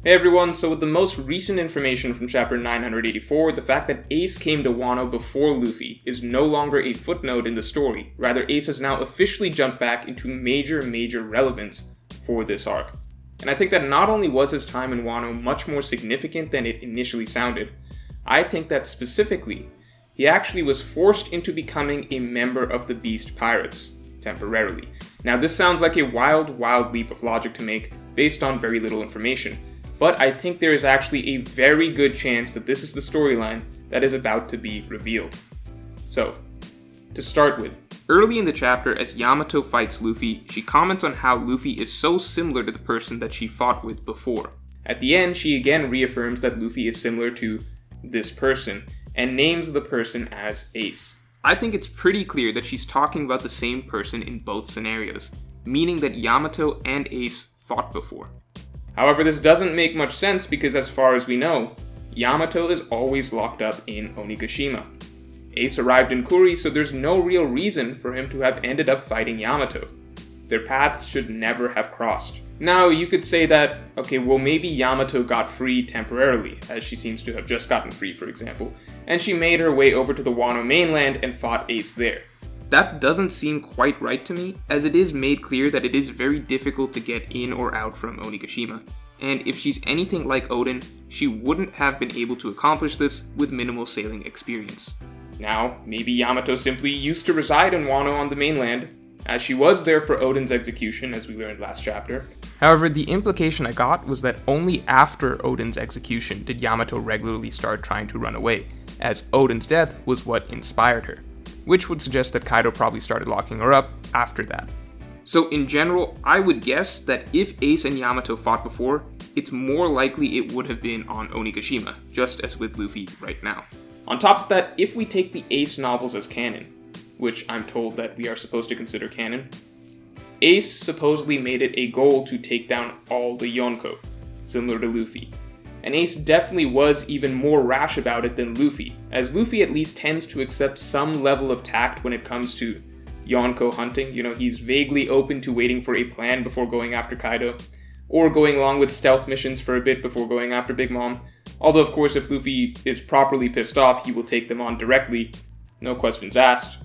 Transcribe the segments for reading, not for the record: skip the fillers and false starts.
Hey everyone, so with the most recent information from chapter 984, the fact that Ace came to Wano before Luffy is no longer a footnote in the story. Rather, Ace has now officially jumped back into major relevance for this arc. And I think that not only was his time in Wano much more significant than it initially sounded, I think that specifically, he actually was forced into becoming a member of the Beast Pirates, temporarily. Now this sounds like a wild leap of logic to make, based on very little information. But I think there is actually a very good chance that this is the storyline that is about to be revealed. So, to start with, early in the chapter as Yamato fights Luffy, she comments on how Luffy is so similar to the person that she fought with before. At the end, she again reaffirms that Luffy is similar to this person, and names the person as Ace. I think it's pretty clear that she's talking about the same person in both scenarios, meaning that Yamato and Ace fought before. However, this doesn't make much sense because as far as we know, Yamato is always locked up in Onigashima. Ace arrived in Kuri, so there's no real reason for him to have ended up fighting Yamato. Their paths should never have crossed. Now, you could say that, okay, well maybe Yamato got free temporarily, as she seems to have just gotten free, for example, and she made her way over to the Wano mainland and fought Ace there. That doesn't seem quite right to me, as it is made clear that it is very difficult to get in or out from Onigashima, and if she's anything like Oden, she wouldn't have been able to accomplish this with minimal sailing experience. Now, maybe Yamato simply used to reside in Wano on the mainland, as she was there for Oden's execution, as we learned last chapter. However, the implication I got was that only after Oden's execution did Yamato regularly start trying to run away, as Oden's death was what inspired her, which would suggest that Kaito probably started locking her up after that. So in general, I would guess that if Ace and Yamato fought before, it's more likely it would have been on Onigashima, just as with Luffy right now. On top of that, if we take the Ace novels as canon, which I'm told that we are supposed to consider canon, Ace supposedly made it a goal to take down all the Yonko, similar to Luffy. And Ace definitely was even more rash about it than Luffy, as Luffy at least tends to accept some level of tact when it comes to Yonko hunting. You know, he's vaguely open to waiting for a plan before going after Kaito, or going along with stealth missions for a bit before going after Big Mom. Although, of course, if Luffy is properly pissed off, he will take them on directly, no questions asked.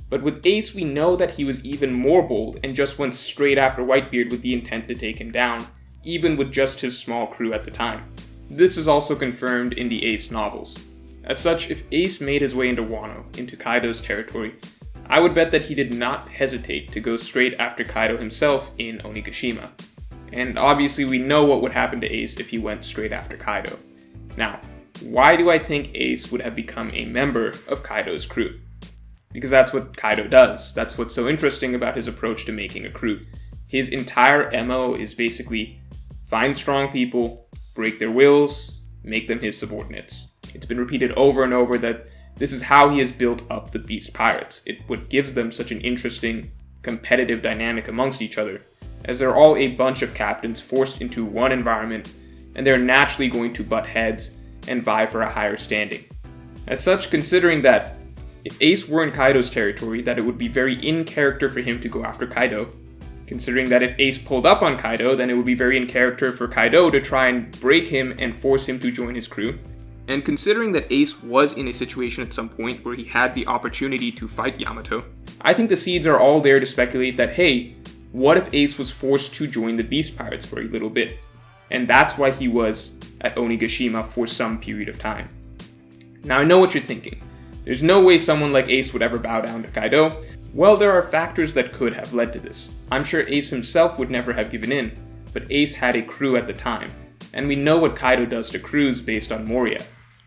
But with Ace, we know that he was even more bold and just went straight after Whitebeard with the intent to take him down, even with just his small crew at the time. This is also confirmed in the Ace novels. As such, if Ace made his way into Wano, into Kaito's territory, I would bet that he did not hesitate to go straight after Kaito himself in Onigashima. And obviously we know what would happen to Ace if he went straight after Kaito. Now, why do I think Ace would have become a member of Kaito's crew? Because that's what Kaito does. That's what's so interesting about his approach to making a crew. His entire MO is basically find strong people, break their wills, make them his subordinates. It's been repeated over and over that this is how he has built up the Beast Pirates. It what gives them such an interesting, competitive dynamic amongst each other, as they're all a bunch of captains forced into one environment, and they're naturally going to butt heads and vie for a higher standing. As such, considering that if Ace were in Kaito's territory, that it would be very in character for him to go after Kaito. Considering that if Ace pulled up on Kaito, then it would be very in character for Kaito to try and break him and force him to join his crew. And considering that Ace was in a situation at some point where he had the opportunity to fight Yamato, I think the seeds are all there to speculate that, hey, what if Ace was forced to join the Beast Pirates for a little bit? And that's why he was at Onigashima for some period of time. Now I know what you're thinking. There's no way someone like Ace would ever bow down to Kaito. Well, there are factors that could have led to this. I'm sure Ace himself would never have given in, but Ace had a crew at the time, and we know what Kaito does to crews based on Moria.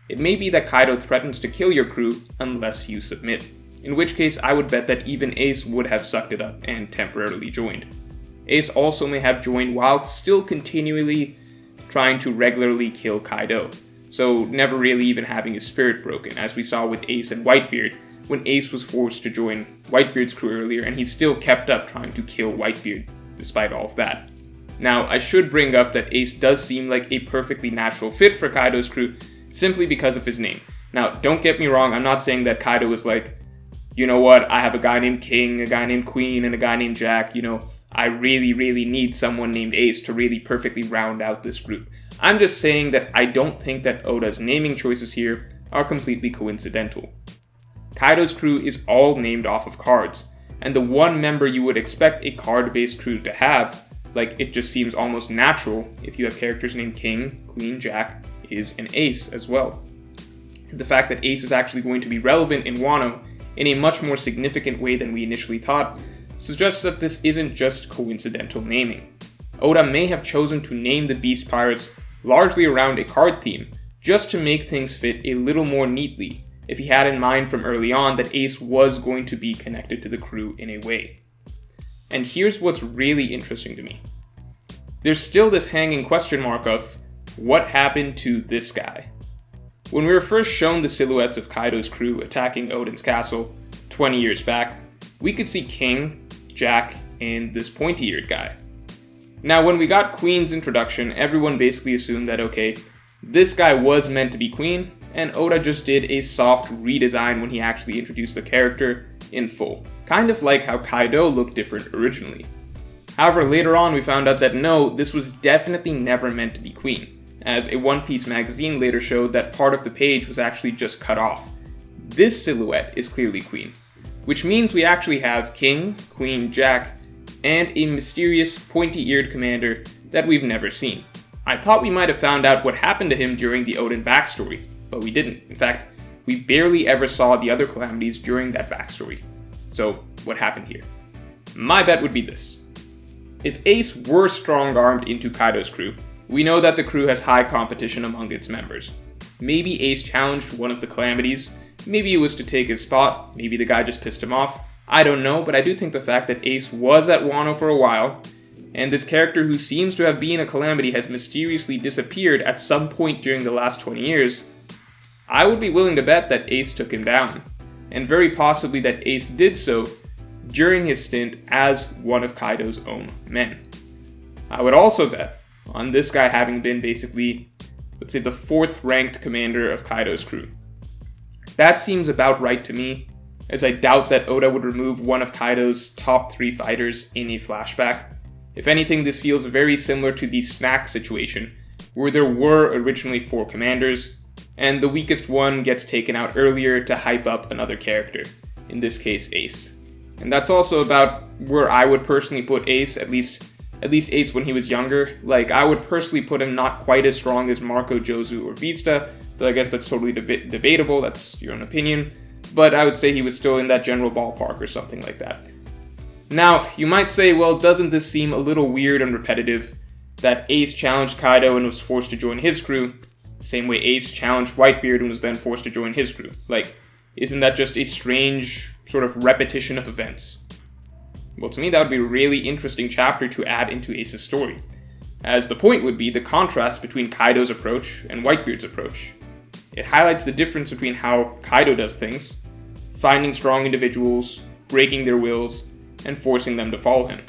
It may be that Kaito threatens to kill your crew unless you submit, in which case I would bet that even Ace would have sucked it up and temporarily joined. Ace also may have joined while still continually trying to regularly kill Kaito, so never really even having his spirit broken, as we saw with Ace and Whitebeard, when Ace was forced to join Whitebeard's crew earlier, and he still kept up trying to kill Whitebeard, despite all of that. Now, I should bring up that Ace does seem like a perfectly natural fit for Kaito's crew, simply because of his name. Now, don't get me wrong, I'm not saying that Kaito was like, you know what, I have a guy named King, a guy named Queen, and a guy named Jack, I really need someone named Ace to really perfectly round out this group. I'm just saying that I don't think that Oda's naming choices here are completely coincidental. Kaito's crew is all named off of cards, and the one member you would expect a card-based crew to have, like it just seems almost natural if you have characters named King, Queen, Jack, is an Ace as well. The fact that Ace is actually going to be relevant in Wano in a much more significant way than we initially thought suggests that this isn't just coincidental naming. Oda may have chosen to name the Beast Pirates largely around a card theme, just to make things fit a little more neatly, if he had in mind from early on that Ace was going to be connected to the crew in a way. And here's what's really interesting to me. There's still this hanging question mark of, what happened to this guy? When we were first shown the silhouettes of Kaito's crew attacking Oden's castle 20 years back, we could see King, Jack, and this pointy-eared guy. Now, when we got Queen's introduction, everyone basically assumed that, okay, this guy was meant to be Queen, and Oda just did a soft redesign when he actually introduced the character in full. Kind of like how Kaito looked different originally. However, later on we found out that no, this was definitely never meant to be Queen, as a One Piece magazine later showed that part of the page was actually just cut off. This silhouette is clearly Queen, which means we actually have King, Queen, Jack, and a mysterious pointy-eared commander that we've never seen. I thought we might have found out what happened to him during the Oden backstory, but we didn't. In fact, we barely ever saw the other calamities during that backstory. So, what happened here? My bet would be this. If Ace were strong-armed into Kaito's crew, we know that the crew has high competition among its members. Maybe Ace challenged one of the calamities, maybe it was to take his spot, maybe the guy just pissed him off. I don't know, but I do think the fact that Ace was at Wano for a while, and this character who seems to have been a calamity has mysteriously disappeared at some point during the last 20 years, I would be willing to bet that Ace took him down, and very possibly that Ace did so during his stint as one of Kaito's own men. I would also bet on this guy having been basically, let's say, the 4th ranked commander of Kaito's crew. That seems about right to me, as I doubt that Oda would remove one of Kaito's top 3 fighters in a flashback. If anything, this feels very similar to the snack situation, where there were originally 4 commanders, and the weakest one gets taken out earlier to hype up another character, in this case Ace. And that's also about where I would personally put Ace, at least Ace when he was younger. Like, I would personally put him not quite as strong as Marco, Jozu, or Vista, though I guess that's totally debatable, that's your own opinion. But I would say he was still in that general ballpark or something like that. Now, you might say, well, doesn't this seem a little weird and repetitive that Ace challenged Kaito and was forced to join his crew, the same way Ace challenged Whitebeard and was then forced to join his crew? Like, isn't that just a strange sort of repetition of events? Well, to me, that would be a really interesting chapter to add into Ace's story, as the point would be the contrast between Kaito's approach and Whitebeard's approach. It highlights the difference between how Kaito does things, finding strong individuals, breaking their wills, and forcing them to follow him,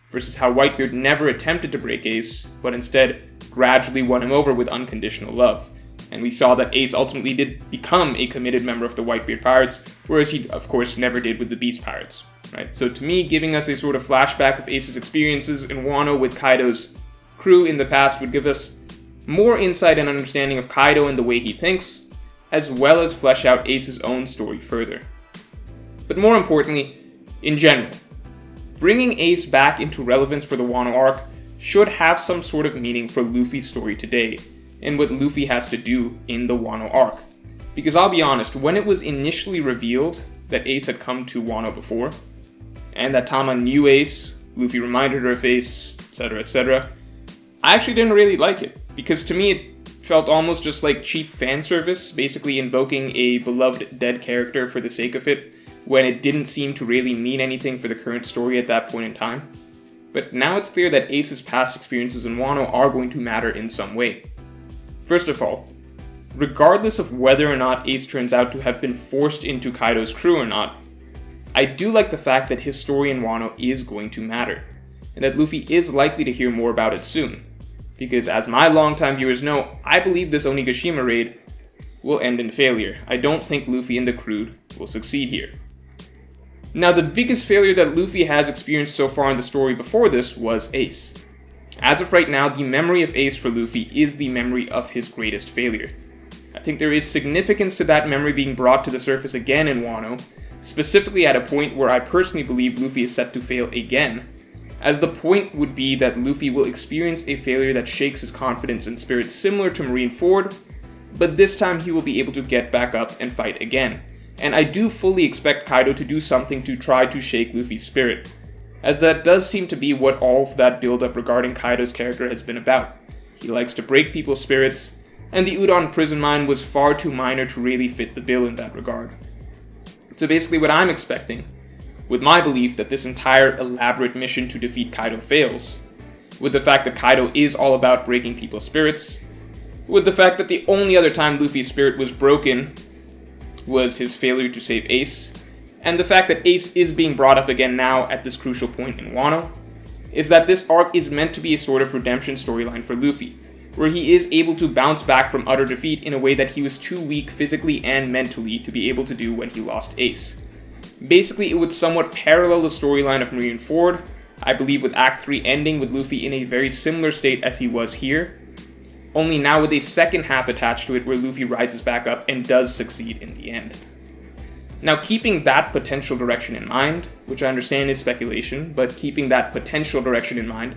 versus how Whitebeard never attempted to break Ace, but instead gradually won him over with unconditional love. And we saw that Ace ultimately did become a committed member of the Whitebeard Pirates, whereas he, of course, never did with the Beast Pirates. Right? So to me, giving us a sort of flashback of Ace's experiences in Wano with Kaito's crew in the past would give us more insight and understanding of Kaito and the way he thinks, as well as flesh out Ace's own story further. But more importantly, in general, bringing Ace back into relevance for the Wano arc should have some sort of meaning for Luffy's story today, and what Luffy has to do in the Wano arc. Because I'll be honest, when it was initially revealed that Ace had come to Wano before, and that Tama knew Ace, Luffy reminded her of Ace, etc., I actually didn't really like it, because to me it felt almost just like cheap fan service, basically invoking a beloved dead character for the sake of it, when it didn't seem to really mean anything for the current story at that point in time. But now it's clear that Ace's past experiences in Wano are going to matter in some way. First of all, regardless of whether or not Ace turns out to have been forced into Kaito's crew or not, I do like the fact that his story in Wano is going to matter, and that Luffy is likely to hear more about it soon. Because as my longtime viewers know, I believe this Onigashima raid will end in failure. I don't think Luffy and the crew will succeed here. Now, the biggest failure that Luffy has experienced so far in the story before this was Ace. As of right now, the memory of Ace for Luffy is the memory of his greatest failure. I think there is significance to that memory being brought to the surface again in Wano, specifically at a point where I personally believe Luffy is set to fail again, as the point would be that Luffy will experience a failure that shakes his confidence and spirit similar to Marineford, but this time he will be able to get back up and fight again. And I do fully expect Kaito to do something to try to shake Luffy's spirit, as that does seem to be what all of that build-up regarding Kaito's character has been about. He likes to break people's spirits, and the Udon prison mine was far too minor to really fit the bill in that regard. So basically what I'm expecting, with my belief that this entire elaborate mission to defeat Kaito fails, with the fact that Kaito is all about breaking people's spirits, with the fact that the only other time Luffy's spirit was broken was his failure to save Ace, and the fact that Ace is being brought up again now at this crucial point in Wano, is that this arc is meant to be a sort of redemption storyline for Luffy, where he is able to bounce back from utter defeat in a way that he was too weak physically and mentally to be able to do when he lost Ace. Basically, it would somewhat parallel the storyline of Marineford, I believe, with Act 3 ending with Luffy in a very similar state as he was here, only now with a second half attached to it where Luffy rises back up and does succeed in the end. Now, keeping that potential direction in mind, which I understand is speculation, but keeping that potential direction in mind,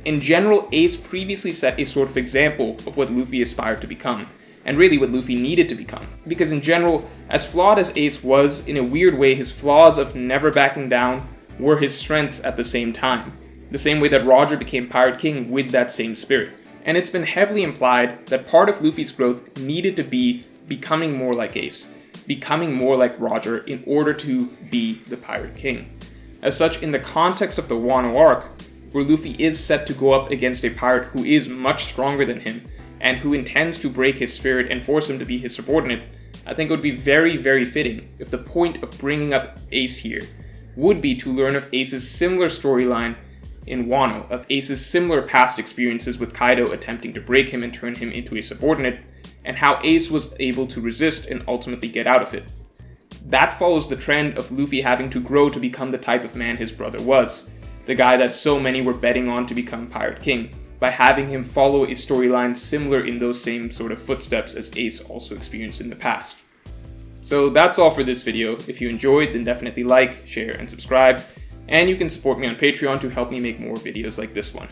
in general, Ace previously set a sort of example of what Luffy aspired to become, and really what Luffy needed to become. Because in general, as flawed as Ace was, in a weird way, his flaws of never backing down were his strengths at the same time. The same way that Roger became Pirate King with that same spirit. And it's been heavily implied that part of Luffy's growth needed to be becoming more like Ace, becoming more like Roger in order to be the Pirate King. As such, in the context of the Wano arc, where Luffy is set to go up against a pirate who is much stronger than him, and who intends to break his spirit and force him to be his subordinate, I think it would be very, very fitting if the point of bringing up Ace here would be to learn of Ace's similar storyline in Wano, of Ace's similar past experiences with Kaito attempting to break him and turn him into a subordinate, and how Ace was able to resist and ultimately get out of it. That follows the trend of Luffy having to grow to become the type of man his brother was, the guy that so many were betting on to become Pirate King, by having him follow a storyline similar in those same sort of footsteps as Ace also experienced in the past. So that's all for this video. If you enjoyed, then definitely like, share, and subscribe, and you can support me on Patreon to help me make more videos like this one.